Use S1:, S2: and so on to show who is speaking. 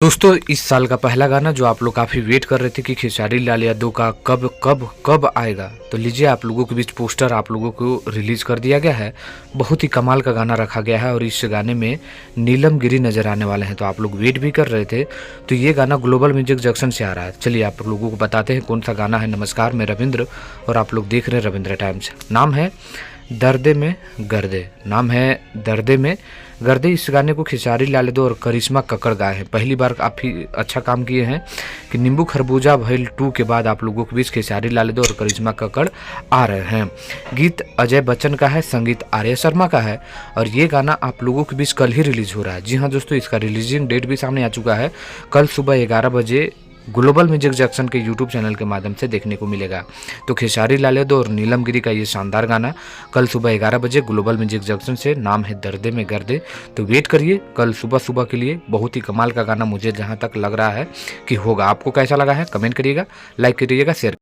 S1: दोस्तों इस साल का पहला गाना जो आप लोग काफ़ी वेट कर रहे थे कि खेसारी लाल यादव का कब कब कब आएगा, तो लीजिए आप लोगों के बीच पोस्टर आप लोगों को रिलीज कर दिया गया है। बहुत ही कमाल का गाना रखा गया है और इस गाने में नीलम गिरी नजर आने वाले हैं, तो आप लोग वेट भी कर रहे थे। तो ये गाना ग्लोबल म्यूजिक जंक्शन से आ रहा है। चलिए आप लोगों को बताते हैं कौन सा गाना है। नमस्कार, मैं रविंद्र और आप लोग देख रहे हैं रविंद्र टाइम्स। नाम है दर्दे में गर्दे, नाम है दर्दे में गर्दे। इस गाने को खेसारी लाल यादव और करिश्मा कक्कड़ गाए हैं। पहली बार काफ़ी अच्छा काम किए हैं कि नींबू खरबूजा भइल 2 के बाद आप लोगों के बीच खेसारी लाल यादव और करिश्मा कक्कड़ आ रहे हैं। गीत अजय बच्चन का है, संगीत आर्या शर्मा का है और ये गाना आप लोगों के बीच कल ही रिलीज हो रहा है। जी हाँ दोस्तों, इसका रिलीजिंग डेट भी सामने आ चुका है। कल सुबह 11 बजे ग्लोबल म्यूजिक जंक्शन के यूट्यूब चैनल के माध्यम से देखने को मिलेगा। तो खेसारी लाल यादव और नीलम गिरी का ये शानदार गाना कल सुबह 11 बजे ग्लोबल म्यूजिक जंक्शन से, नाम है दर्दे में गर्दे। तो वेट करिए कल सुबह सुबह के लिए। बहुत ही कमाल का गाना मुझे जहाँ तक लग रहा है कि होगा। आपको कैसा लगा है कमेंट करिएगा, लाइक करिएगा, शेयर